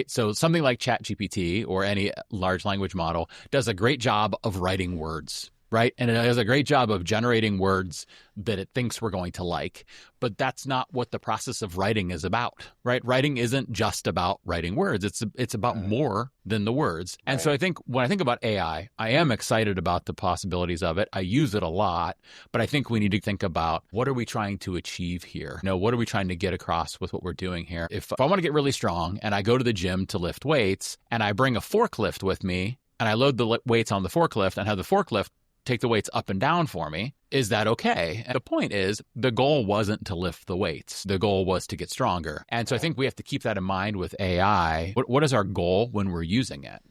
So something like ChatGPT or any large language model does a great job of writing words, right? And it does a great job of generating words that it thinks we're going to like. But that's not what the process of writing is about, right? Writing isn't just about writing words. It's about more than the words. And so I think when I think about AI, I am excited about the possibilities of it. I use it a lot, but I think we need to think about what are we trying to achieve here? What are we trying to get across with what we're doing here? If I want to get really strong and I go to the gym to lift weights and I bring a forklift with me and I load the weights on the forklift and have the forklift take the weights up and down for me, is that okay? And the point is, the goal wasn't to lift the weights. The goal was to get stronger. And so I think we have to keep that in mind with AI. What is our goal when we're using it?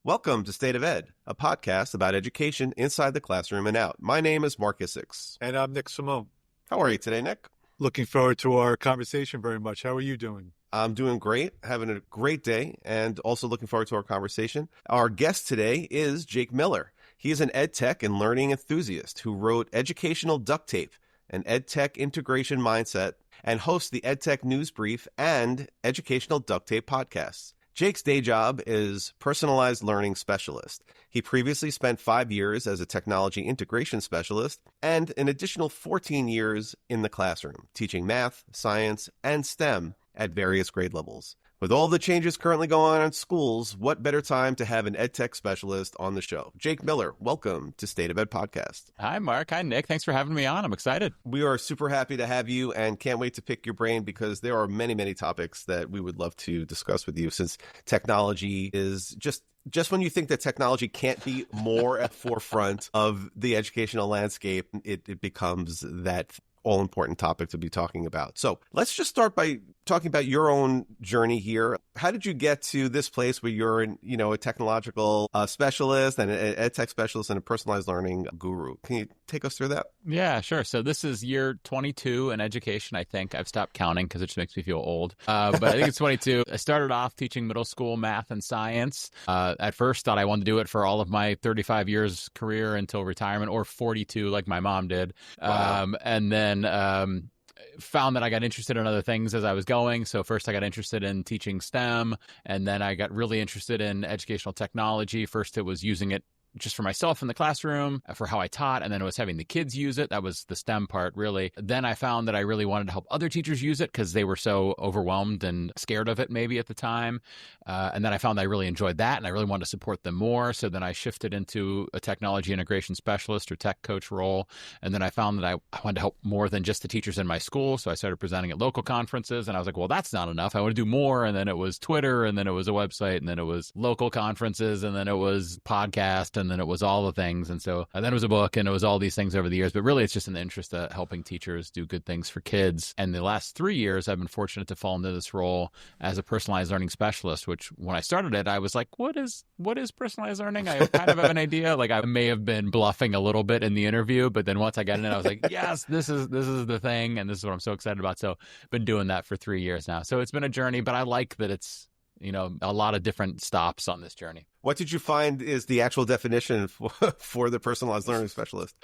Welcome to State of Ed, a podcast about education inside the classroom and out. My name is Marc Nick. And I'm Nick Simone. How are you today, Nick? Looking forward to our conversation very much. How are you doing? I'm doing great, having a great day, and also looking forward to our conversation. Our guest today is Jake Miller. He is an EdTech and learning enthusiast who wrote Educational Duct Tape, an EdTech integration mindset, and hosts the EdTech News Brief and Educational Duct Tape Podcasts. Jake's day job is personalized learning specialist. He previously spent 5 years as a technology integration specialist and an additional 14 years in the classroom, teaching math, science, and STEM at various grade levels. With all the changes currently going on in schools, what better time to have an EdTech specialist on the show? Jake Miller, welcome to State of Ed Podcast. Hi, Mark. Hi, Nick. Thanks for having me on. I'm excited. We are super happy to have you and can't wait to pick your brain because there are many, many topics that we would love to discuss with you since technology is just when you think that technology can't be more at forefront of the educational landscape, it becomes that all-important topic to be talking about. So let's just start by talking about your own journey here. How did you get to this place where you're a technological specialist and an EdTech specialist and a personalized learning guru? Can you take us through that? Yeah, sure. So this is year 22 in education, I think. I've stopped counting because it just makes me feel old. But I think it's 22. I started off teaching middle school math and science. At first, thought I wanted to do it for all of my 35 years career until retirement, or 42 like my mom did. Wow. And then found that I got interested in other things as I was going. So first I got interested in teaching STEM, and then I got really interested in educational technology. First it was using it just for myself in the classroom, for how I taught, and then it was having the kids use it. That was the STEM part, really. Then I found that I really wanted to help other teachers use it because they were so overwhelmed and scared of it maybe at the time. And then I found I really enjoyed that, and I really wanted to support them more. So then I shifted into a technology integration specialist or tech coach role. And then I found that I wanted to help more than just the teachers in my school. So I started presenting at local conferences, and I was like, well, that's not enough. I want to do more. And then it was Twitter, and then it was a website, and then it was local conferences, and then it was podcast, and then it was all the things. And then it was a book, and it was all these things over the years. But really, it's just in the interest of helping teachers do good things for kids. And the last 3 years, I've been fortunate to fall into this role as a personalized learning specialist, which when I started it, I was like, what is personalized learning? I kind of have an idea. Like I may have been bluffing a little bit in the interview, but then once I got in it, I was like, yes, this is the thing. And this is what I'm so excited about. So I've been doing that for 3 years now. So it's been a journey, but I like that it's, a lot of different stops on this journey. What did you find is the actual definition for the personalized learning specialist?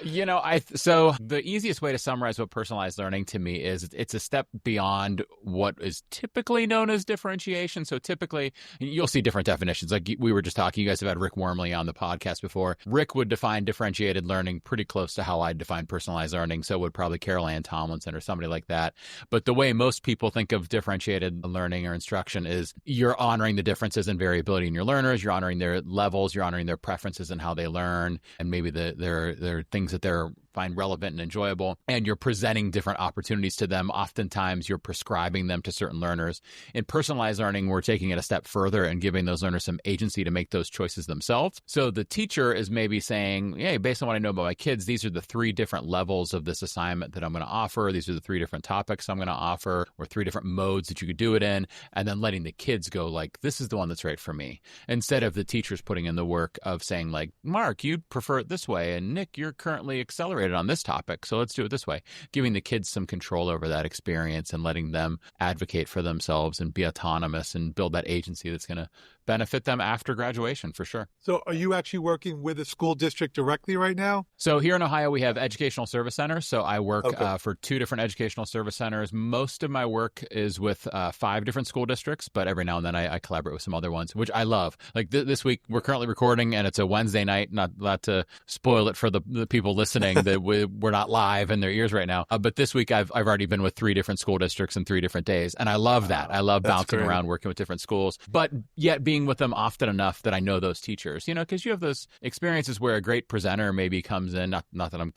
So the easiest way to summarize what personalized learning to me is it's a step beyond what is typically known as differentiation. So typically, you'll see different definitions. Like we were just talking, you guys have had Rick Wormley on the podcast before. Rick would define differentiated learning pretty close to how I'd define personalized learning. So would probably Carol Ann Tomlinson or somebody like that. But the way most people think of differentiated learning or instruction is you're honoring the differences and variability in your learners. You're honoring their levels, you're honoring their preferences and how they learn, and maybe their things that they're find relevant and enjoyable, and you're presenting different opportunities to them. Oftentimes, you're prescribing them to certain learners. In personalized learning, we're taking it a step further and giving those learners some agency to make those choices themselves. So the teacher is maybe saying, hey, based on what I know about my kids, these are the 3 different levels of this assignment that I'm going to offer. These are the 3 different topics I'm going to offer, or 3 different modes that you could do it in, and then letting the kids go like, this is the one that's right for me. Instead of the teachers putting in the work of saying like, Mark, you'd prefer it this way, and Nick, you're currently accelerating accelerated on this topic, so let's do it this way. Giving the kids some control over that experience and letting them advocate for themselves and be autonomous and build that agency that's going to benefit them after graduation, for sure. So are you actually working with a school district directly right now? So here in Ohio, we have educational service centers. So I work for 2 different educational service centers. Most of my work is with 5 different school districts, but every now and then I collaborate with some other ones, which I love. Like this week, we're currently recording, and it's a Wednesday night. Not to spoil it for the people listening that we're not live in their ears right now. But this week, I've already been with 3 different school districts in 3 different days, and I love that. I love bouncing around, working with different schools, but yet being with them often enough that I know those teachers, because you have those experiences where a great presenter maybe comes in, not that I'm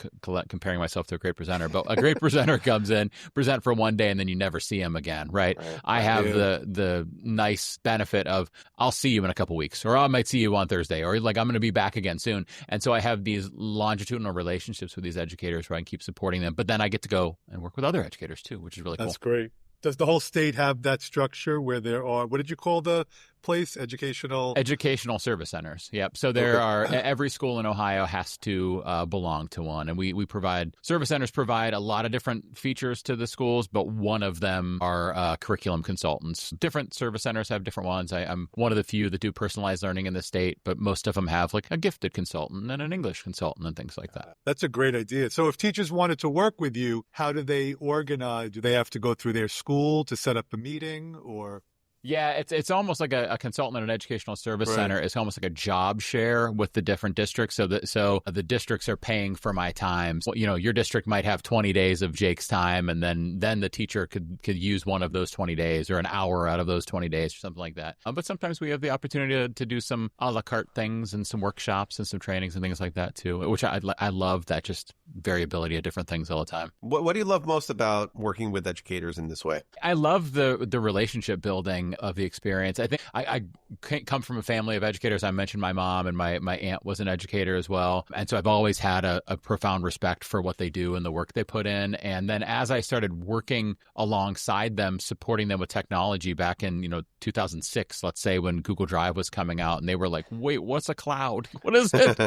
comparing myself to a great presenter, but a great presenter comes in, present for one day, and then you never see him again, right? I have the nice benefit of I'll see you in a couple weeks, or I might see you on Thursday, or like I'm going to be back again soon. And so I have these longitudinal relationships with these educators where I can keep supporting them, but then I get to go and work with other educators too, which is really cool. That's great. Does the whole state have that structure where there are, what did you call the place? Educational service centers. Yep. So there are, every school in Ohio has to belong to one. And we provide, service centers provide a lot of different features to the schools, but one of them are curriculum consultants. Different service centers have different ones. I'm one of the few that do personalized learning in the state, but most of them have like a gifted consultant and an English consultant and things like that. That's a great idea. So if teachers wanted to work with you, how do they organize? Do they have to go through their school to set up a meeting, or? Yeah, it's almost like a consultant at an educational service center. It's almost like a job share with the different districts. So the districts are paying for my time. So, your district might have 20 days of Jake's time, and then the teacher could use one of those 20 days or an hour out of those 20 days or something like that. But sometimes we have the opportunity to do some a la carte things and some workshops and some trainings and things like that too, which I love that just variability of different things all the time. What do you love most about working with educators in this way? I love the relationship building of the experience. I think I come from a family of educators. I mentioned my mom, and my aunt was an educator as well. And so I've always had a profound respect for what they do and the work they put in. And then as I started working alongside them, supporting them with technology back in, 2006, let's say, when Google Drive was coming out, and they were like, wait, what's a cloud? What is it?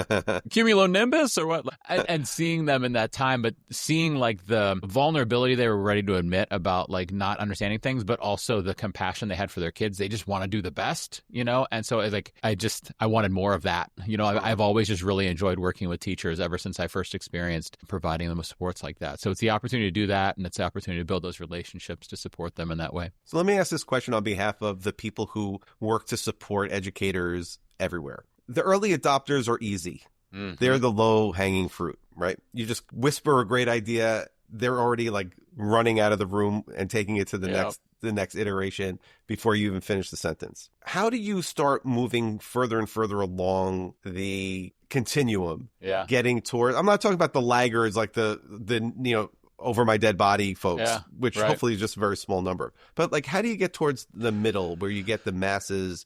Cumulonimbus or what? And seeing them in that time, but seeing like the vulnerability they were ready to admit about like not understanding things, but also the compassion they had for their kids. They just want to do the best, And so I wanted more of that. I've always just really enjoyed working with teachers ever since I first experienced providing them with supports like that. So it's the opportunity to do that, and it's the opportunity to build those relationships to support them in that way. So let me ask this question on behalf of the people who work to support educators everywhere. The early adopters are easy. Mm-hmm. They're the low-hanging fruit, right? You just whisper a great idea, they're already like running out of the room and taking it to the next iteration before you even finish the sentence. How do you start moving further and further along the continuum? Yeah. Getting towards, I'm not talking about the laggards like the over my dead body folks, which hopefully is just a very small number. But like, how do you get towards the middle where you get the masses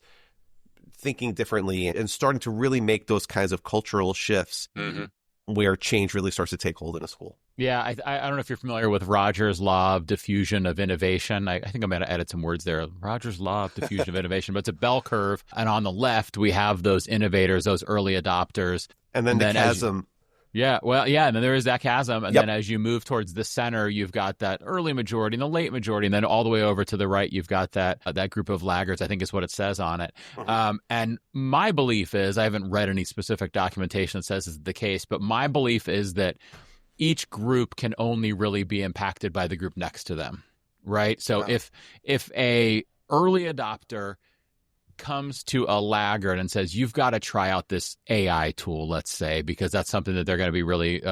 thinking differently and starting to really make those kinds of cultural shifts where change really starts to take hold in a school? Yeah, I don't know if you're familiar with Rogers' law of diffusion of innovation. I think I'm going to edit some words there. Rogers' law of diffusion of innovation, but it's a bell curve. And on the left, we have those innovators, those early adopters. And then the chasm. And then there is that chasm. And then as you move towards the center, you've got that early majority and the late majority. And then all the way over to the right, you've got that group of laggards, I think is what it says on it. And my belief is, I haven't read any specific documentation that says this is the case, but my belief is that each group can only really be impacted by the group next to them, right? So if a early adopter comes to a laggard and says, you've got to try out this AI tool, let's say, because that's something that they're going to be really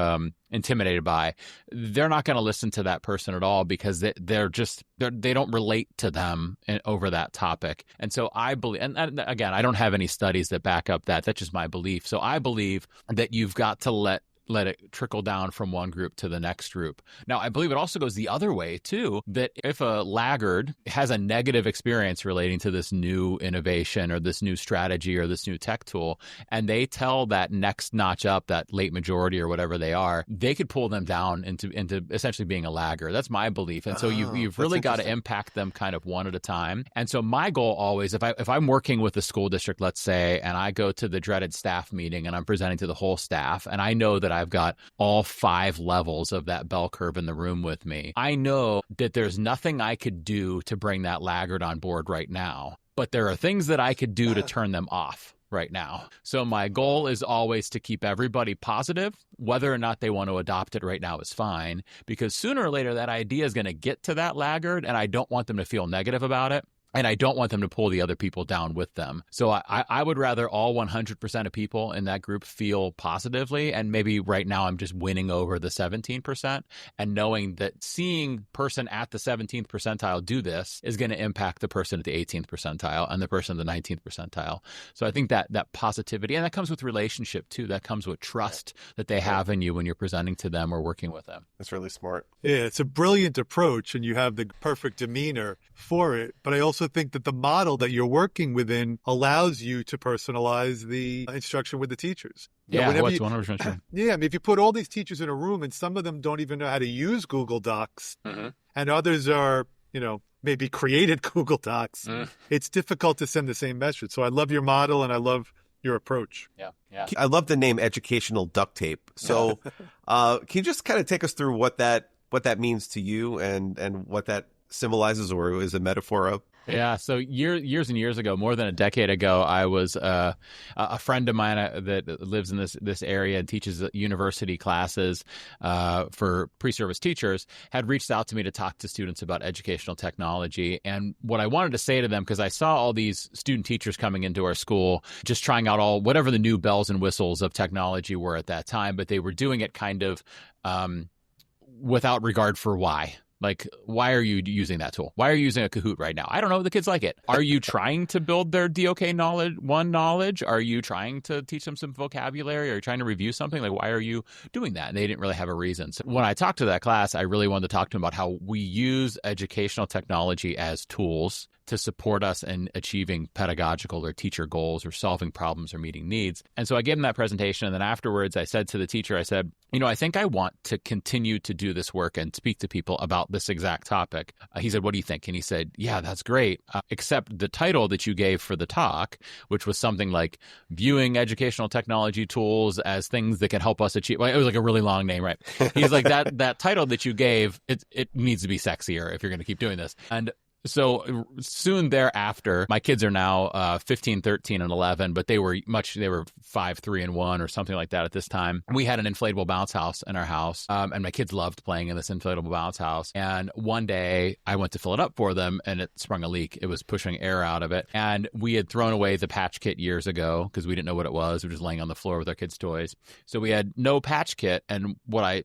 intimidated by, they're not going to listen to that person at all because they don't relate to them over that topic. And so I believe, and again, I don't have any studies that back up that. That's just my belief. So I believe that you've got to let it trickle down from one group to the next group. Now, I believe it also goes the other way, too, that if a laggard has a negative experience relating to this new innovation or this new strategy or this new tech tool, and they tell that next notch up, that late majority or whatever they are, they could pull them down into essentially being a laggard. That's my belief. And so you've really got to impact them kind of one at a time. And so my goal always, if I'm working with a school district, let's say, and I go to the dreaded staff meeting and I'm presenting to the whole staff, and I know that I've got all 5 levels of that bell curve in the room with me. I know that there's nothing I could do to bring that laggard on board right now, but there are things that I could do to turn them off right now. So my goal is always to keep everybody positive. Whether or not they want to adopt it right now is fine, because sooner or later that idea is going to get to that laggard, and I don't want them to feel negative about it. And I don't want them to pull the other people down with them. So I would rather all 100% of people in that group feel positively. And maybe right now I'm just winning over the 17%, and knowing that seeing person at the 17th percentile do this is going to impact the person at the 18th percentile and the person at the 19th percentile. So I think that positivity, and that comes with relationship too. That comes with trust that they have in you when you're presenting to them or working with them. That's really smart. Yeah, it's a brilliant approach, and you have the perfect demeanor for it. But I also think that the model that you're working within allows you to personalize the instruction with the teachers. Yeah, what's 100% true. Yeah, I mean, if you put all these teachers in a room and some of them don't even know how to use Google Docs, and others are, maybe created Google Docs, it's difficult to send the same message. So I love your model, and I love your approach. Yeah. I love the name Educational Duct Tape. So can you just kind of take us through what that means to you and what that symbolizes or is a metaphor of? Yeah. So years and years ago, more than a decade ago, I was a friend of mine that lives in this area and teaches university classes for pre-service teachers, had reached out to me to talk to students about educational technology. And what I wanted to say to them, because I saw all these student teachers coming into our school, just trying out whatever the new bells and whistles of technology were at that time, but they were doing it kind of without regard for why. Like, why are you using that tool? Why are you using a Kahoot right now? I don't know. The kids like it. Are you trying to build their DOK knowledge? Are you trying to teach them some vocabulary? Are you trying to review something? Like, why are you doing that? And they didn't really have a reason. So when I talked to that class, I really wanted to talk to them about how we use educational technology as tools to support us in achieving pedagogical or teacher goals or solving problems or meeting needs. And so I gave him that presentation. And then afterwards, I said to the teacher, I said, I think I want to continue to do this work and speak to people about this exact topic. He said, what do you think? And he said, yeah, that's great. Except the title that you gave for the talk, which was something like viewing educational technology tools as things that can help us achieve. Well, it was like a really long name, right? He's like, that title that you gave, it needs to be sexier if you're going to keep doing this. And so soon thereafter, my kids are now 15, 13, and 11, but they were 5, 3, and 1 or something like that at this time. We had an inflatable bounce house in our house, and my kids loved playing in this inflatable bounce house. And one day I went to fill it up for them, and it sprung a leak. It was pushing air out of it. And we had thrown away the patch kit years ago because we didn't know what it was. We were just laying on the floor with our kids' toys. So we had no patch kit. And what I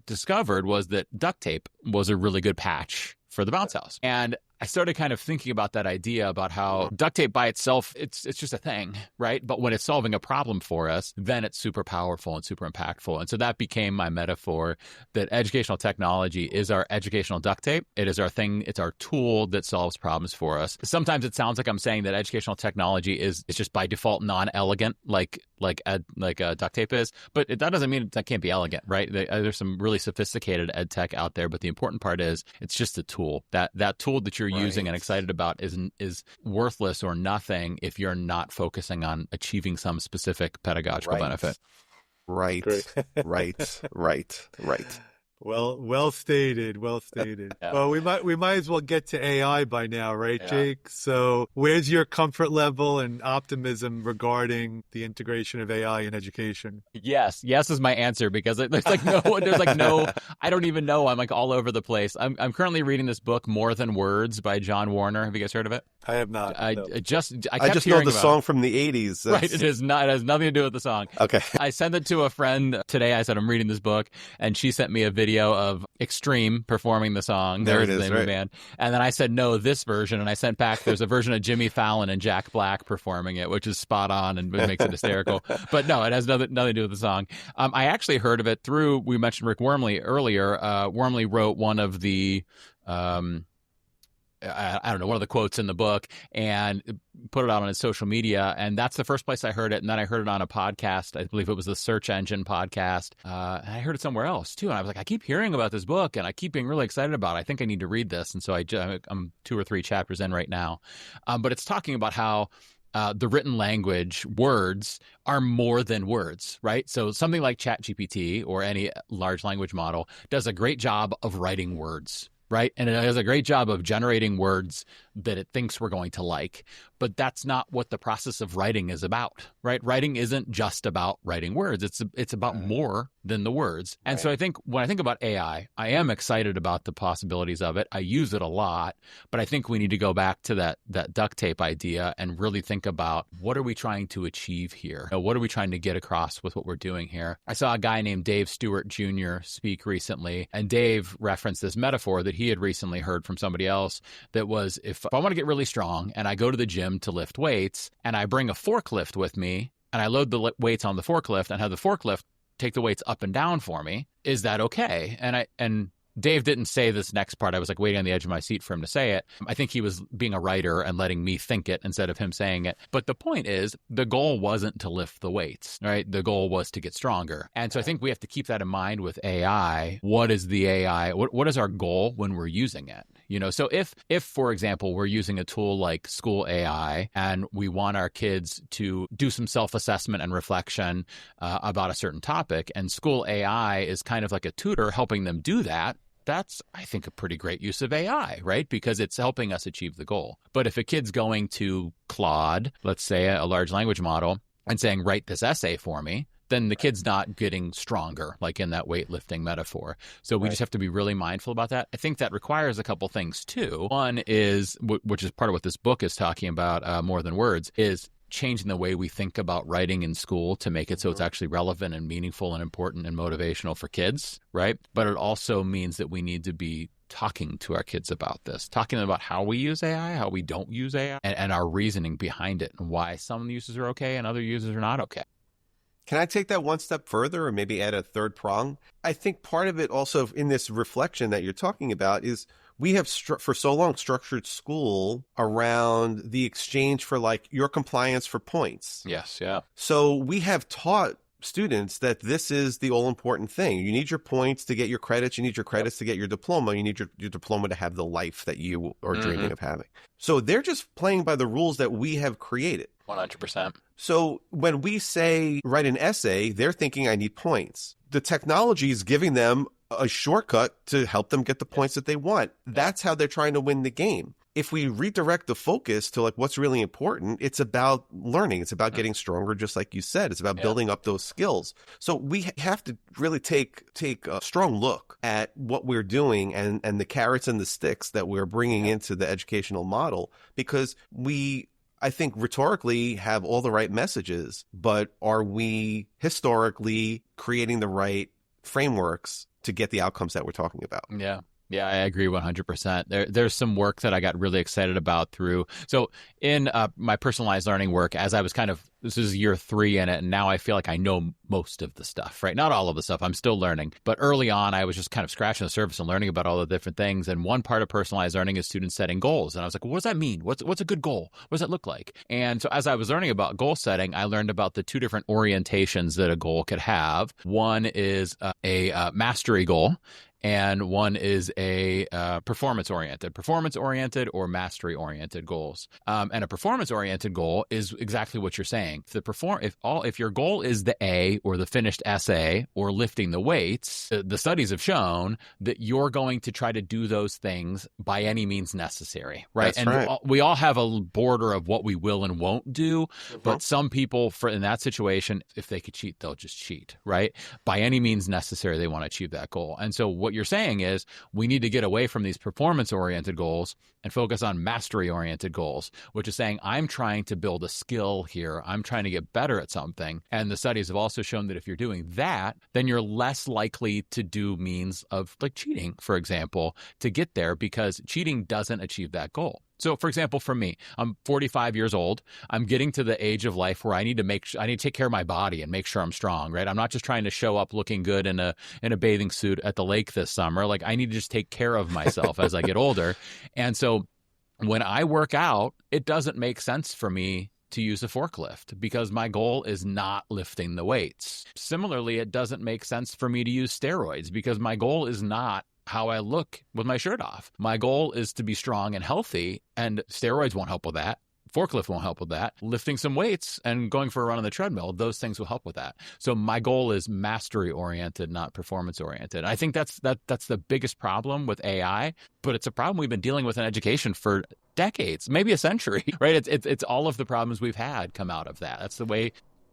discovered was that duct tape was a really good patch for the bounce house. And I started kind of thinking about that idea about how duct tape by itself, it's just a thing, right? But when it's solving a problem for us, then it's super powerful and super impactful. And so that became my metaphor that educational technology is our educational duct tape. It is our thing. It's our tool that solves problems for us. Sometimes it sounds like I'm saying that educational technology is just by default non-elegant, like duct tape is, but that doesn't mean that can't be elegant, right? There's some really sophisticated ed tech out there, but the important part is it's just a tool. That tool that you're using and excited about is worthless or nothing if you're not focusing on achieving some specific pedagogical benefit. Right. Well stated. Yeah. Well, we might as well get to AI by now, right, Yeah. Jake? So where's your comfort level and optimism regarding the integration of AI in education? Yes is my answer, because there's no, I don't even know. I'm like all over the place. I'm currently reading this book, More Than Words by John Warner. Have you guys heard of it? I have not. I no. just I just know the song from the 80s. Right, it has nothing to do with the song. Okay. I sent it to a friend today. I said, I'm reading this book, and she sent me a video of Extreme performing the song. There it There's the is, name of the right. band. And then I said, no, this version. And I sent back, there's a version of Jimmy Fallon and Jack Black performing it, which is spot on and makes it hysterical. But no, it has nothing to do with the song. I actually heard of it through, we mentioned Rick Wormley earlier. Wormley wrote one of the, I don't know, one of the quotes in the book and put it out on his social media. And that's the first place I heard it. And then I heard it on a podcast. I believe it was the Search Engine podcast. And I heard it somewhere else too. And I was like, I keep hearing about this book and I keep being really excited about it. I think I need to read this. And so I'm 2 or 3 chapters in right now. But it's talking about how the written language words are more than words, right? So something like ChatGPT or any large language model does a great job of writing words, right? And it does a great job of generating words that it thinks we're going to like. But that's not what the process of writing is about, right? Writing isn't just about writing words. It's about more than the words. And so I think when I think about AI, I am excited about the possibilities of it. I use it a lot, but I think we need to go back to that duct tape idea and really think about what are we trying to achieve here? What are we trying to get across with what we're doing here? I saw a guy named Dave Stewart Jr. speak recently, and Dave referenced this metaphor that he had recently heard from somebody else that was, if I want to get really strong and I go to the gym to lift weights and I bring a forklift with me and I load the weights on the forklift and have the forklift take the weights up and down for me, is that okay? And Dave didn't say this next part. I was like waiting on the edge of my seat for him to say it. I think he was being a writer and letting me think it instead of him saying it. But the point is, the goal wasn't to lift the weights, right? The goal was to get stronger. And so I think we have to keep that in mind with AI. What is the AI? What is our goal when we're using it? So if, for example, we're using a tool like School AI and we want our kids to do some self-assessment and reflection about a certain topic, and School AI is kind of like a tutor helping them do that, that's, I think, a pretty great use of AI, right? Because it's helping us achieve the goal. But if a kid's going to Claude, let's say a large language model, and saying, write this essay for me, then the kid's not getting stronger, like in that weightlifting metaphor. So we just have to be really mindful about that. I think that requires a couple things too. One is, which is part of what this book is talking about, More Than Words, is changing the way we think about writing in school to make it so it's actually relevant and meaningful and important and motivational for kids, right? But it also means that we need to be talking to our kids about this, talking about how we use AI, how we don't use AI, and our reasoning behind it and why some uses are okay and other uses are not okay. Can I take that one step further or maybe add a third prong? I think part of it also in this reflection that you're talking about is we have for so long structured school around the exchange for like your compliance for points. Yes, yeah. So we have taught students that this is the all important thing. You need your points to get your credits. You need your credits to get your diploma. You need your diploma to have the life that you are dreaming of having. So they're just playing by the rules that we have created. 100%. So when we say write an essay, they're thinking I need points. The technology is giving them a shortcut to help them get the points that they want. That's how they're trying to win the game. If we redirect the focus to like what's really important, it's about learning. It's about getting stronger, just like you said. It's about building up those skills. So we have to really take a strong look at what we're doing and the carrots and the sticks that we're bringing into the educational model, because I think rhetorically have all the right messages, but are we historically creating the right frameworks to get the outcomes that we're talking about? Yeah, I agree 100%. There's some work that I got really excited about so in my personalized learning work, as I was this is year 3 in it, and now I feel like I know most of the stuff, right? Not all of the stuff. I'm still learning. But early on, I was just kind of scratching the surface and learning about all the different things. And one part of personalized learning is students setting goals. And I was like, well, what does that mean? What's a good goal? What does that look like? And so as I was learning about goal setting, I learned about the 2 different orientations that a goal could have. One is a mastery goal, and one is a performance-oriented or mastery-oriented goals. And a performance-oriented goal is exactly what you're saying. If your goal is the A or the finished essay or lifting the weights, the studies have shown that you're going to try to do those things by any means necessary, right? That's right. We all have a border of what we will and won't do, but some people in that situation, if they could cheat, they'll just cheat, right? By any means necessary, they want to achieve that goal. And so what you're saying is we need to get away from these performance-oriented goals and focus on mastery-oriented goals, which is saying I'm trying to build a skill here. I'm trying to get better at something. And the studies have also shown that if you're doing that, then you're less likely to do means of like cheating, for example, to get there, because cheating doesn't achieve that goal. So, for example, for me, I'm 45 years old. I'm getting to the age of life where I need to take care of my body and make sure I'm strong, right? I'm not just trying to show up looking good in a bathing suit at the lake this summer. Like, I need to just take care of myself as I get older. And so when I work out, it doesn't make sense for me to use a forklift because my goal is not lifting the weights. Similarly, it doesn't make sense for me to use steroids because my goal is not how I look with my shirt off. My goal is to be strong and healthy, and steroids won't help with that. Forklift won't help with that. Lifting some weights and going for a run on the treadmill, those things will help with that. So my goal is mastery oriented, not performance oriented. I think that's the biggest problem with AI, but it's a problem we've been dealing with in education for decades, maybe a century, right? It's all of the problems we've had come out of that. That's the way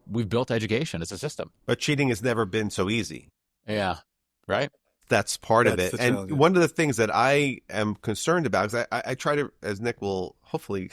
we've built education as a system. But cheating has never been so easy. Yeah, right? That's part of it. And one of the things that I am concerned about is I try to, as Nick will hopefully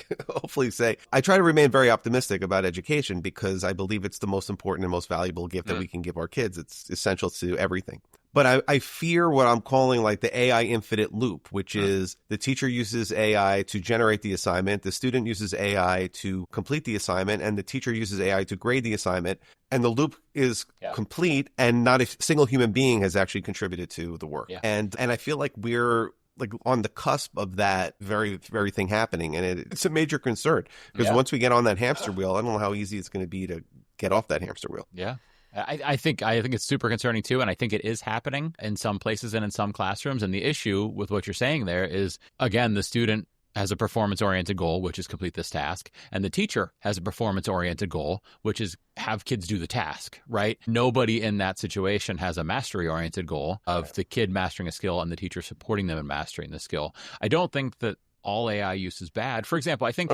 say, I try to remain very optimistic about education because I believe it's the most important and most valuable gift that we can give our kids. It's essential to everything. But I fear what I'm calling like the AI infinite loop, which is the teacher uses AI to generate the assignment, the student uses AI to complete the assignment, and the teacher uses AI to grade the assignment. And the loop is complete, and not a single human being has actually contributed to the work. Yeah. And I feel like we're like on the cusp of that very thing happening. And it's a major concern because once we get on that hamster wheel, I don't know how easy it's going to be to get off that hamster wheel. Yeah. I think it's super concerning too, and I think it is happening in some places and in some classrooms. And the issue with what you're saying there is, again, the student has a performance-oriented goal, which is complete this task, and the teacher has a performance-oriented goal, which is have kids do the task, right? Nobody in that situation has a mastery-oriented goal of the kid mastering a skill and the teacher supporting them in mastering the skill. I don't think that all AI use is bad. For example, I think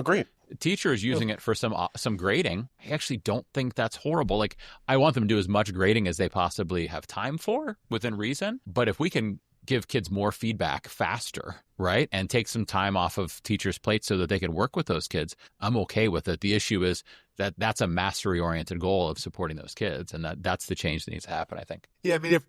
teachers using it for some grading, I actually don't think that's horrible. Like, I want them to do as much grading as they possibly have time for within reason. But if we can give kids more feedback faster, right, and take some time off of teachers' plates so that they can work with those kids, I'm okay with it. The issue is that's a mastery-oriented goal of supporting those kids, and that's the change that needs to happen, I think. Yeah, I mean, if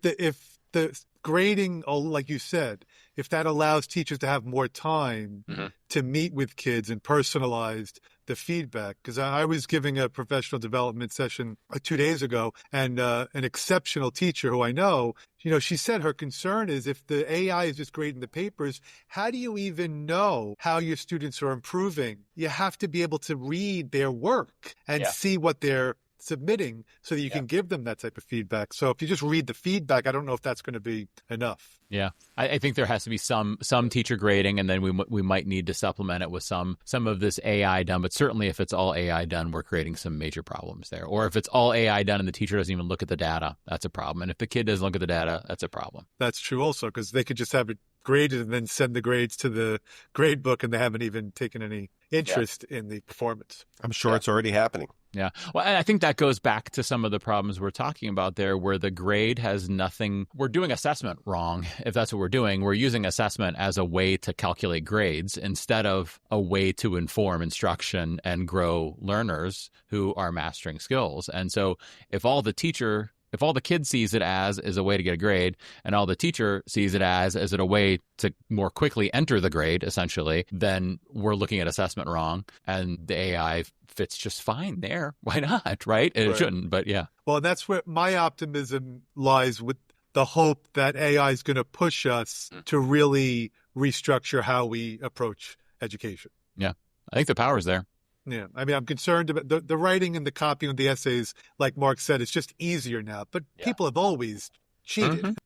the grading, like you said, if that allows teachers to have more time to meet with kids and personalize the feedback, because I was giving a professional development session 2 days ago, and an exceptional teacher who I know, she said her concern is if the AI is just grading the papers, how do you even know how your students are improving? You have to be able to read their work and see what they're submitting so that you can give them that type of feedback. So if you just read the feedback, I don't know if that's going to be enough. Yeah, I think there has to be some teacher grading, and then we might need to supplement it with some of this AI done. But certainly, if it's all AI done, we're creating some major problems there. Or if it's all AI done and the teacher doesn't even look at the data, that's a problem. And if the kid doesn't look at the data, that's a problem. That's true also, because they could just have it graded and then send the grades to the grade book, and they haven't even taken any interest in the performance. I'm sure it's already happening. Yeah. Well, I think that goes back to some of the problems we're talking about there, where the grade has nothing. We're doing assessment wrong. If that's what we're doing, we're using assessment as a way to calculate grades instead of a way to inform instruction and grow learners who are mastering skills. And so if all the kid sees it as is a way to get a grade, and all the teacher sees it as is it a way to more quickly enter the grade, essentially, then we're looking at assessment wrong, and the AI fits just fine there. Why not, right? It shouldn't, but yeah. Well, that's where my optimism lies, with the hope that AI is going to push us to really restructure how we approach education. Yeah, I think the power's there. Yeah, I mean, I'm concerned about the writing and the copying of the essays. Like Mark said, it's just easier now. But people have always cheated.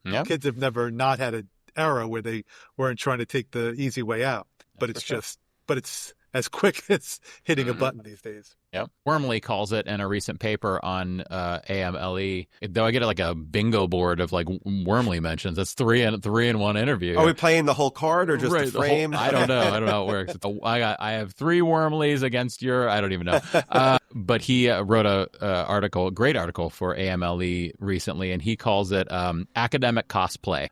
Yeah. Kids have never not had an era where they weren't trying to take the easy way out. But it's as quick as hitting a button these days. Yep. Wormley calls it in a recent paper on AMLE. Though I get like a bingo board of like Wormley mentions. That's three in one interview. Are we playing the whole card or just the frame? I don't know. I don't know how it works. I have 3 Wormleys against your. I don't even know. But he wrote a great article for AMLE recently, and he calls it academic cosplay.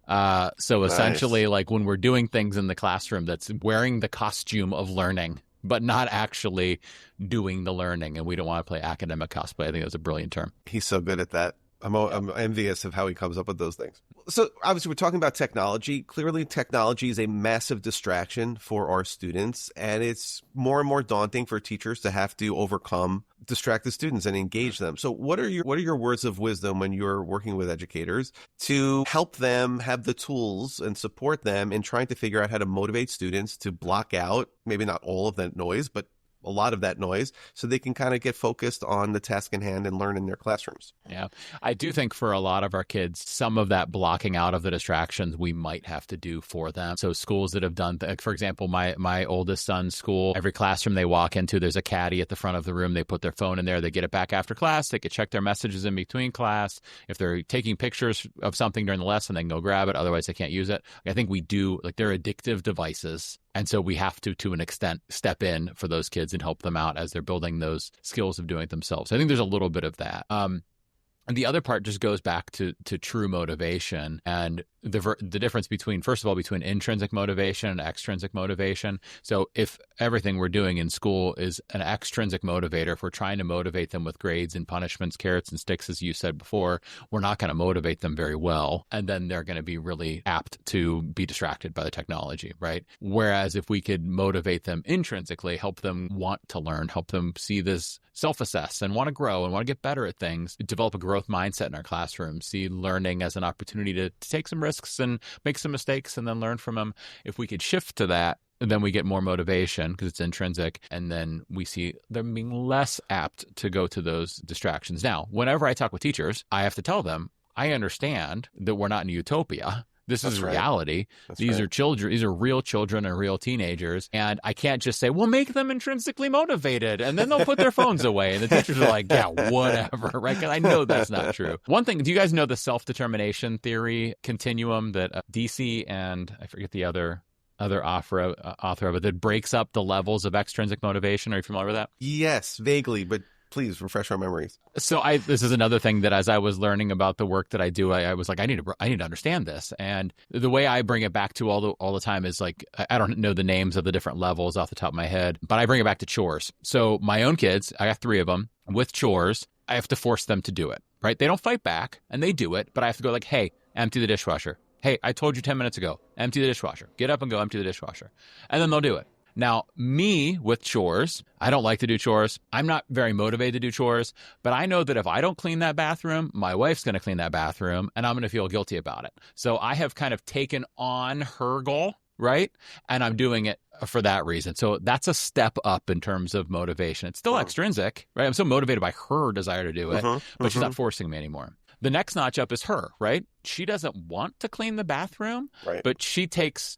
So essentially, like when we're doing things in the classroom, that's wearing the costume of learning, but not actually doing the learning. And we don't want to play academic cosplay. I think that's a brilliant term. He's so good at that. I'm envious of how he comes up with those things. So obviously we're talking about technology. Clearly technology is a massive distraction for our students, and it's more and more daunting for teachers to have to overcome distracted students and engage them. So what are your words of wisdom when you're working with educators to help them have the tools and support them in trying to figure out how to motivate students to block out, maybe not all of that noise, but a lot of that noise so they can kind of get focused on the task in hand and learn in their classrooms. Yeah. I do think for a lot of our kids, some of that blocking out of the distractions we might have to do for them. So schools that have done, for example, my oldest son's school, every classroom they walk into, there's a caddy at the front of the room. They put their phone in there. They get it back after class. They can check their messages in between class. If they're taking pictures of something during the lesson, they can go grab it. Otherwise, they can't use it. I think we do, like, they're addictive devices. And so we have to an extent, step in for those kids and help them out as they're building those skills of doing it themselves. I think there's a little bit of that. And the other part just goes back to true motivation and the difference between, first of all, between intrinsic motivation and extrinsic motivation. So if everything we're doing in school is an extrinsic motivator, if we're trying to motivate them with grades and punishments, carrots and sticks, as you said before, we're not going to motivate them very well. And then they're going to be really apt to be distracted by the technology, right? Whereas if we could motivate them intrinsically, help them want to learn, help them see this, self-assess and want to grow and want to get better at things, develop a growth mindset in our classroom, see learning as an opportunity to take some risks and make some mistakes and then learn from them. If we could shift to that, then we get more motivation because it's intrinsic, and then we see them being less apt to go to those distractions. Now, whenever I talk with teachers, I have to tell them, I understand that we're not in a utopia. This is reality. These are children. These are real children and real teenagers. And I can't just say, well, make them intrinsically motivated and then they'll put their phones away. And the teachers are like, yeah, whatever, right? Because I know that's not true. One thing, do you guys know the self-determination theory continuum that DC and I forget the other author of it that breaks up the levels of extrinsic motivation? Are you familiar with that? Yes, vaguely, but please refresh our memories. So this is another thing that as I was learning about the work that I do, I was like, I need to understand this. And the way I bring it back to all the time is like, I don't know the names of the different levels off the top of my head, but I bring it back to chores. So my own kids, I got 3 of them, with chores, I have to force them to do it, right? They don't fight back and they do it, but I have to go like, hey, empty the dishwasher. Hey, I told you 10 minutes ago, empty the dishwasher. Get up and go empty the dishwasher. And then they'll do it. Now, me with chores, I don't like to do chores. I'm not very motivated to do chores, but I know that if I don't clean that bathroom, my wife's going to clean that bathroom and I'm going to feel guilty about it. So I have kind of taken on her goal, right? And I'm doing it for that reason. So that's a step up in terms of motivation. It's still extrinsic, right? I'm so motivated by her desire to do it, but she's not forcing me anymore. The next notch up is her, right? She doesn't want to clean the bathroom, but she takes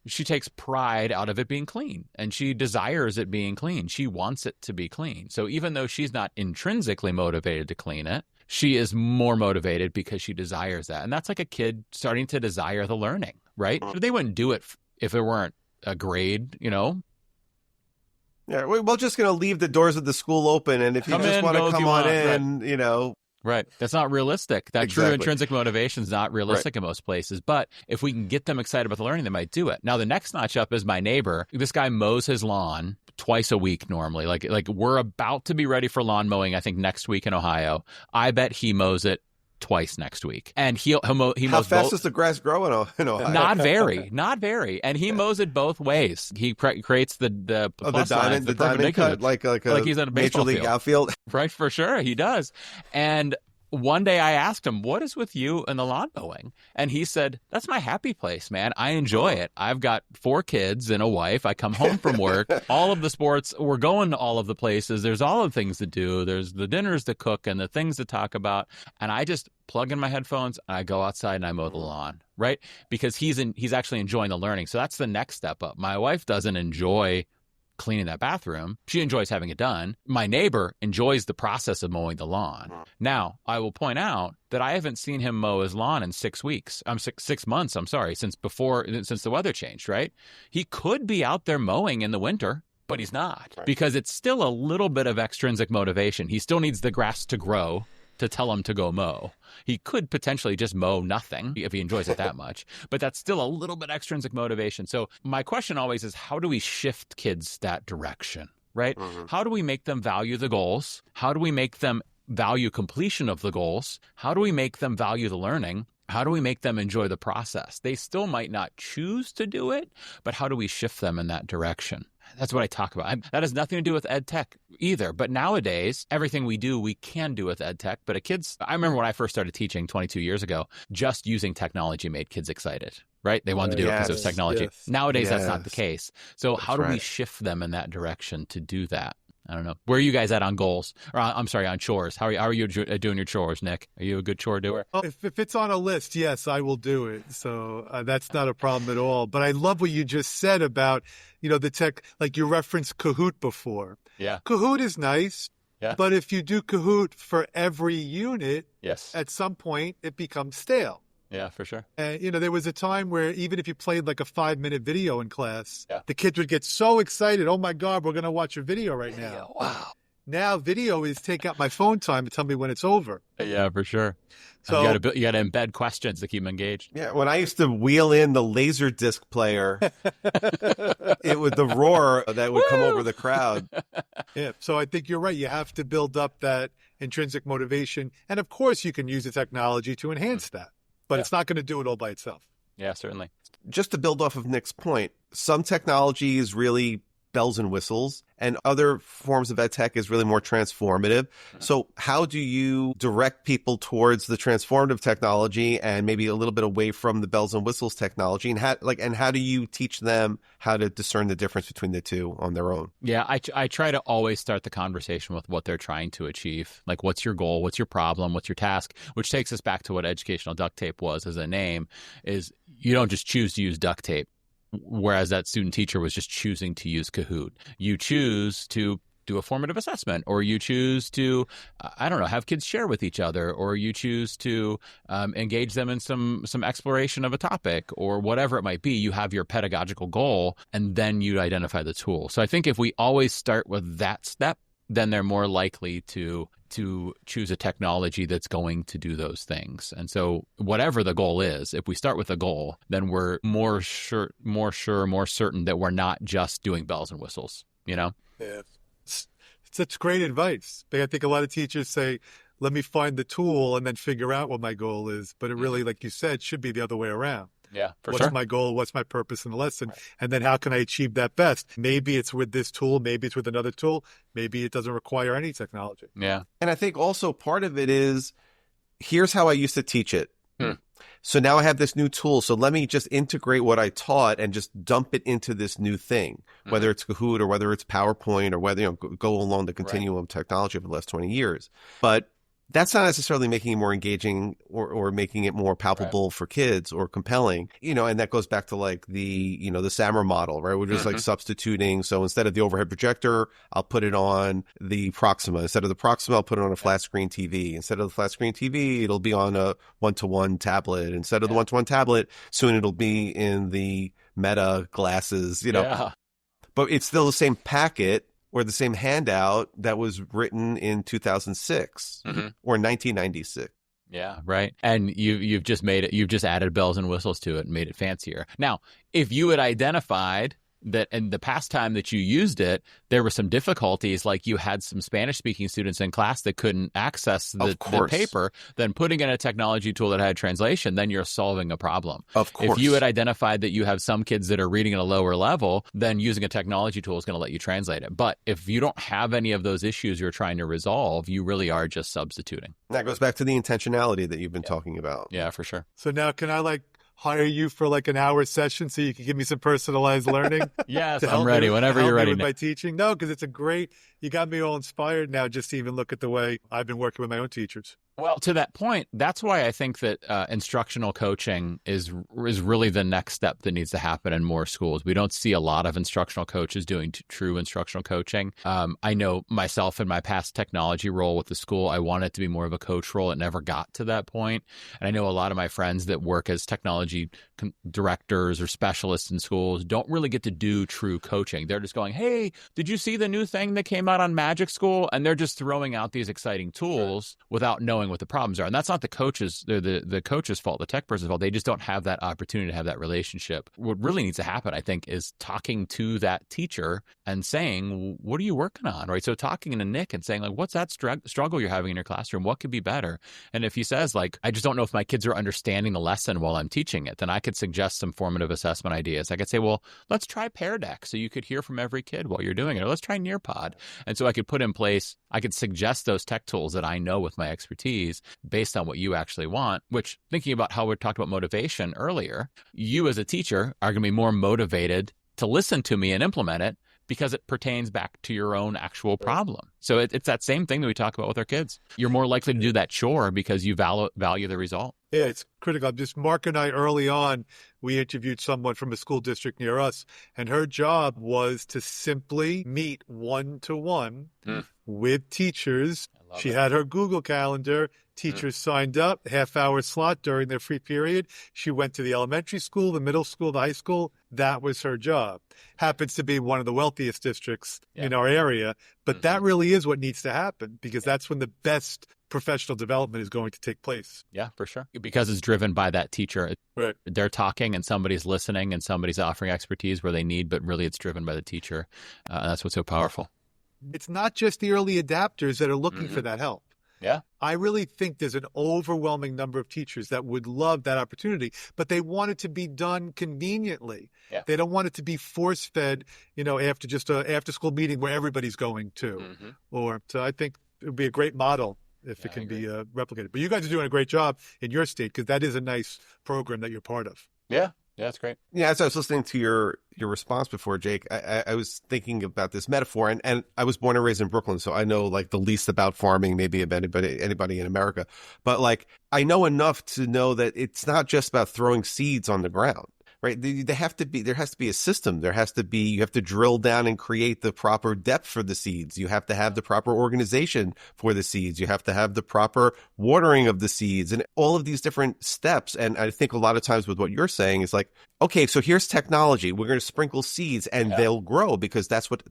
pride out of it being clean, and she desires it being clean. She wants it to be clean. So even though she's not intrinsically motivated to clean it, she is more motivated because she desires that. And that's like a kid starting to desire the learning, right? They wouldn't do it if it weren't a grade, you know? Yeah, we're just going to leave the doors of the school open, and if you just want to come on in, you know. Right. That's not realistic. That true intrinsic motivation is not realistic in most places. But if we can get them excited about the learning, they might do it. Now, the next notch up is my neighbor. This guy mows his lawn twice a week normally. Like we're about to be ready for lawn mowing, I think, next week in Ohio. I bet he mows it twice next week. And he mows How fast does the grass grow in Ohio? Not very. And he mows it both ways. He creates the diamond cut, like he's at a Major League outfield. Right, for sure, he does. And one day I asked him, what is with you and the lawn mowing? And he said, that's my happy place, man. I enjoy it. I've got 4 kids and a wife. I come home from work. All of the sports, we're going to all of the places. There's all of the things to do. There's the dinners to cook and the things to talk about. And I just plug in my headphones and I go outside and I mow the lawn, right? Because he's actually enjoying the learning. So that's the next step up. My wife doesn't enjoy cleaning that bathroom. She enjoys having it done. My neighbor enjoys the process of mowing the lawn. Now, I will point out that I haven't seen him mow his lawn in 6 months, since the weather changed, right? He could be out there mowing in the winter, but he's not, because it's still a little bit of extrinsic motivation. He still needs the grass to grow to tell him to go mow. He could potentially just mow nothing if he enjoys it that much, but that's still a little bit extrinsic motivation. So my question always is, how do we shift kids that direction, right? How do we make them value the goals? How do we make them value completion of the goals? How do we make them value the learning? How do we make them enjoy the process? They still might not choose to do it, but how do we shift them in that direction? That's what I talk about. That has nothing to do with EdTech either. But nowadays, everything we do, we can do with EdTech. But I remember when I first started teaching 22 years ago, just using technology made kids excited, right? They wanted to do it because it was technology. Nowadays, that's not the case. So how do we shift them in that direction to do that? I don't know. Where are you guys at on goals? Or I'm sorry, on chores. How are you doing your chores, Nick? Are you a good chore doer? Oh, if it's on a list, yes, I will do it. So that's not a problem at all. But I love what you just said about, the tech, like you referenced Kahoot before. Yeah. Kahoot is nice. Yeah. But if you do Kahoot for every unit, yes, at some point it becomes stale. Yeah, for sure. There was a time where even if you played like a 5-minute video in class, yeah, the kids would get so excited. Oh my God, we're going to watch a video right now. Wow. Now video is take out my phone time and tell me when it's over. Yeah, for sure. So you got to embed questions to keep them engaged. Yeah, when I used to wheel in the laser disc player, it was the roar that would come over the crowd. Yeah, so I think you're right. You have to build up that intrinsic motivation, and of course, you can use the technology to enhance that, but it's not going to do it all by itself. Yeah, certainly. Just to build off of Nick's point, some technology is really bells and whistles, and other forms of EdTech is really more transformative. So how do you direct people towards the transformative technology and maybe a little bit away from the bells and whistles technology? And how do you teach them how to discern the difference between the two on their own? Yeah, I try to always start the conversation with what they're trying to achieve. Like, what's your goal? What's your problem? What's your task? Which takes us back to what Educational Duct Tape was as a name, is you don't just choose to use duct tape. Whereas that student teacher was just choosing to use Kahoot. You choose to do a formative assessment, or you choose to, have kids share with each other, or you choose to engage them in some exploration of a topic, or whatever it might be. You have your pedagogical goal, and then you identify the tool. So I think if we always start with that step, then they're more likely to choose a technology that's going to do those things. And so whatever the goal is, if we start with a goal, then we're more certain that we're not just doing bells and whistles, Yeah. It's such great advice. I think a lot of teachers say, let me find the tool and then figure out what my goal is. But it really, like you said, should be the other way around. Yeah, for What's sure. my goal? What's my purpose in the lesson? Right. And then how can I achieve that best? Maybe it's with this tool. Maybe it's with another tool. Maybe it doesn't require any technology. Yeah. And I think also part of it is, here's how I used to teach it. So now I have this new tool. So let me just integrate what I taught and just dump it into this new thing, whether it's Kahoot or whether it's PowerPoint or whether, go along the continuum of technology over the last 20 years. But that's not necessarily making it more engaging or making it more palpable for kids or compelling, and that goes back to like the SAMR model, right? We're just like substituting. So instead of the overhead projector, I'll put it on the Proxima. Instead of the Proxima, I'll put it on a flat screen TV. Instead of the flat screen TV, it'll be on a one-to-one tablet. Instead of the one-to-one tablet, soon it'll be in the Meta glasses, But it's still the same packet or the same handout that was written in 2006 or 1996. Yeah, right. And you've just added bells and whistles to it and made it fancier. Now, if you had identified that in the past time that you used it, there were some difficulties, like you had some Spanish-speaking students in class that couldn't access the paper, then putting in a technology tool that had translation, then you're solving a problem. Of course. If you had identified that you have some kids that are reading at a lower level, then using a technology tool is going to let you translate it. But if you don't have any of those issues you're trying to resolve, you really are just substituting. That goes back to the intentionality that you've been talking about. Yeah, for sure. So now can I hire you for like an hour session so you can give me some personalized learning? Yes, I'm ready. Whenever you're ready. With my teaching. No, because you got me all inspired now just to even look at the way I've been working with my own teachers. Well, to that point, that's why I think that instructional coaching is really the next step that needs to happen in more schools. We don't see a lot of instructional coaches doing true instructional coaching. I know myself in my past technology role with the school, I wanted it to be more of a coach role. It never got to that point. And I know a lot of my friends that work as technology directors or specialists in schools don't really get to do true coaching. They're just going, hey, did you see the new thing that came out on Magic School? And they're just throwing out these exciting tools without knowing what the problems are. And that's not the coach's fault, the tech person's fault. They just don't have that opportunity to have that relationship. What really needs to happen, I think, is talking to that teacher and saying, what are you working on? Right. So talking to Nick and saying, like, what's that struggle you're having in your classroom? What could be better? And if he says, like, I just don't know if my kids are understanding the lesson while I'm teaching it, then I could suggest some formative assessment ideas. I could say, well, let's try Pear Deck so you could hear from every kid while you're doing it. Or let's try Nearpod. And so I could put in place, I could suggest those tech tools that I know with my expertise based on what you actually want, which, thinking about how we talked about motivation earlier, you as a teacher are going to be more motivated to listen to me and implement it because it pertains back to your own actual problem. So it's that same thing that we talk about with our kids. You're more likely to do that chore because you value the result. Yeah, it's critical. Just Mark and I, early on, we interviewed someone from a school district near us, and her job was to simply meet one-to-one with teachers. She had her Google Calendar. Teachers signed up, half-hour slot during their free period. She went to the elementary school, the middle school, the high school. That was her job. Happens to be one of the wealthiest districts in our area, but that really is what needs to happen, because that's when the best professional development is going to take place. Yeah, for sure. Because it's driven by that teacher. Right. They're talking and somebody's listening and somebody's offering expertise where they need, but really it's driven by the teacher. That's what's so powerful. It's not just the early adapters that are looking for that help. Yeah. I really think there's an overwhelming number of teachers that would love that opportunity, but they want it to be done conveniently. Yeah. They don't want it to be force-fed, after just an after-school meeting where everybody's going to. So I think it would be a great model if it can be replicated. But you guys are doing a great job in your state, because that is a nice program that you're part of. Yeah. Yeah, that's great. Yeah, as I was listening to your response before, Jake, I was thinking about this metaphor, and I was born and raised in Brooklyn, so I know like the least about farming maybe of anybody in America. But like I know enough to know that it's not just about throwing seeds on the ground. Right. There has to be a system. You have to drill down and create the proper depth for the seeds. You have to have the proper organization for the seeds. You have to have the proper watering of the seeds and all of these different steps. And I think a lot of times with what you're saying is like, okay, so here's technology. We're going to sprinkle seeds and they'll grow, because that's what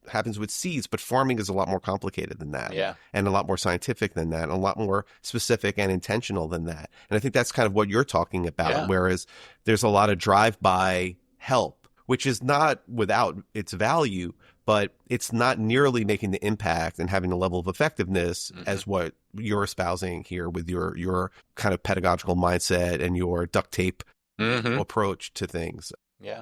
happens with seeds. But farming is a lot more complicated than that. Yeah. And a lot more scientific than that, and a lot more specific and intentional than that. And I think that's kind of what you're talking about. Yeah. Whereas there's a lot of drive-by help, which is not without its value, but it's not nearly making the impact and having the level of effectiveness as what you're espousing here with your kind of pedagogical mindset and your duct tape approach to things,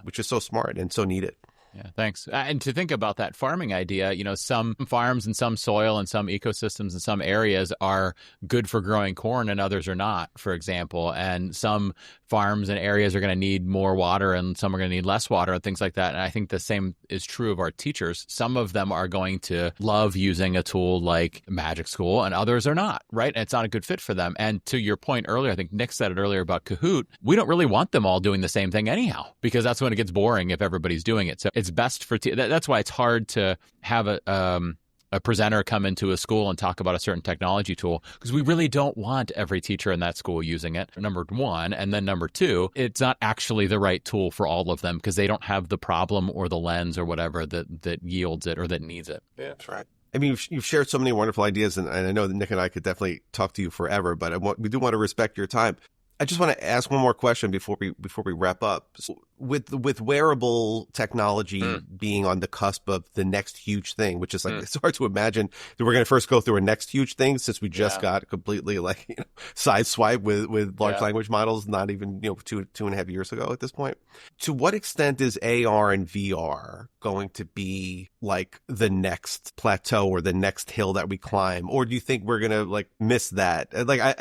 which is so smart and so needed. Yeah, thanks. And to think about that farming idea, some farms and some soil and some ecosystems and some areas are good for growing corn and others are not, for example. And some farms and areas are going to need more water and some are going to need less water and things like that. And I think the same is true of our teachers. Some of them are going to love using a tool like Magic School and others are not, right? And it's not a good fit for them. And to your point earlier, I think Nick said it earlier about Kahoot, we don't really want them all doing the same thing anyhow, because that's when it gets boring if everybody's doing it. So it's best for that's why it's hard to have a presenter come into a school and talk about a certain technology tool, because we really don't want every teacher in that school using it, number one. And then number two, it's not actually the right tool for all of them because they don't have the problem or the lens or whatever that yields it or that needs it. Yeah, that's right. I mean, you've shared so many wonderful ideas, and I know that Nick and I could definitely talk to you forever, but we do want to respect your time. I just want to ask one more question before we wrap up. So with wearable technology being on the cusp of the next huge thing, which is like it's hard to imagine that we're going to first go through a next huge thing, since we just got completely sideswiped with large language models not even 2.5 years ago at this point. To what extent is AR and VR going to be like the next plateau or the next hill that we climb, or do you think we're going to miss that?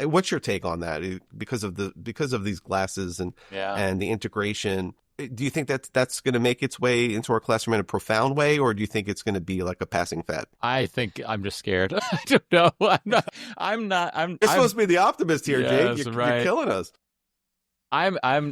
What's your take on that? Because of these glasses and the integration, do you think that's going to make its way into our classroom in a profound way, or do you think it's going to be like a passing fad? I think I'm just scared. I don't know. I'm supposed to be the optimist here, yes, Jake. You're killing us.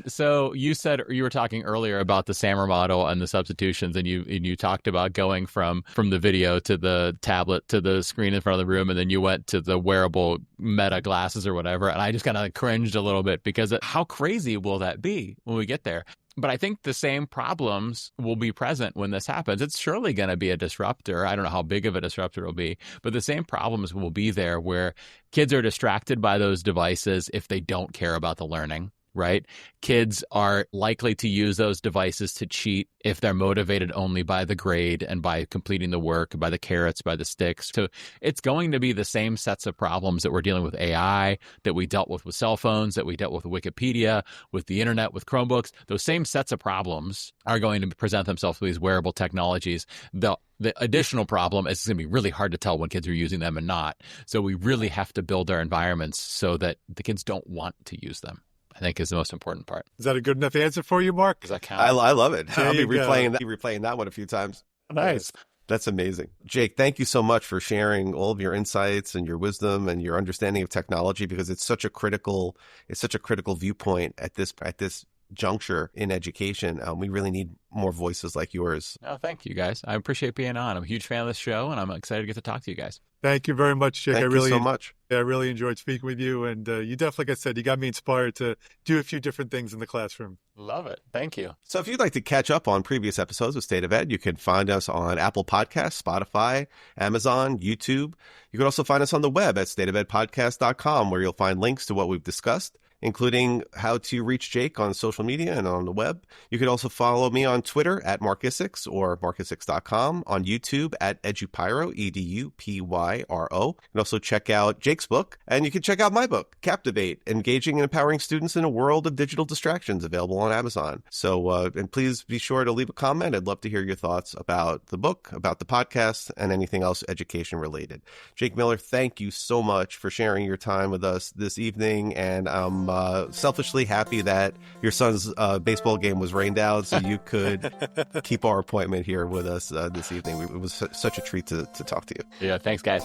So you said you were talking earlier about the SAMR model and the substitutions, and you talked about going from the video to the tablet to the screen in front of the room, and then you went to the wearable Meta glasses or whatever, and I just kind of cringed a little bit, because how crazy will that be when we get there? But I think the same problems will be present when this happens. It's surely going to be a disruptor. I don't know how big of a disruptor it'll be, but the same problems will be there, where kids are distracted by those devices if they don't care about the learning. Right? Kids are likely to use those devices to cheat if they're motivated only by the grade and by completing the work, by the carrots, by the sticks. So it's going to be the same sets of problems that we're dealing with AI, that we dealt with cell phones, that we dealt with Wikipedia, with the internet, with Chromebooks. Those same sets of problems are going to present themselves with these wearable technologies. The additional problem is it's going to be really hard to tell when kids are using them and not. So we really have to build our environments so that the kids don't want to use them, I think, is the most important part. Is that a good enough answer for you, Mark? Does that count? I love it. I'll be replaying that one a few times. Nice. That's amazing. Jake, thank you so much for sharing all of your insights and your wisdom and your understanding of technology, because it's such a critical viewpoint at this juncture in education. We really need more voices like yours. Oh, thank you guys. I appreciate being on. I'm a huge fan of this show, and I'm excited to get to talk to you guys. Thank you very much, Jake. Thank you so much. I really enjoyed speaking with you. And you definitely, like I said, you got me inspired to do a few different things in the classroom. Love it. Thank you. So if you'd like to catch up on previous episodes of State of Ed, you can find us on Apple Podcasts, Spotify, Amazon, YouTube. You can also find us on the web at stateofedpodcast.com, where you'll find links to what we've discussed, including how to reach Jake on social media and on the web. You can also follow me on Twitter at Marcissix or marcissix.com, on YouTube at Edupyro, EDUPYRO. You can also check out Jake's book, and you can check out my book, Captivate, Engaging and Empowering Students in a World of Digital Distractions, available on Amazon. So, and please be sure to leave a comment. I'd love to hear your thoughts about the book, about the podcast, and anything else education related. Jake Miller, thank you so much for sharing your time with us this evening, and I'm selfishly happy that your son's baseball game was rained out, so you could keep our appointment here with us this evening. It was such a treat to talk to you. Yeah, thanks, guys.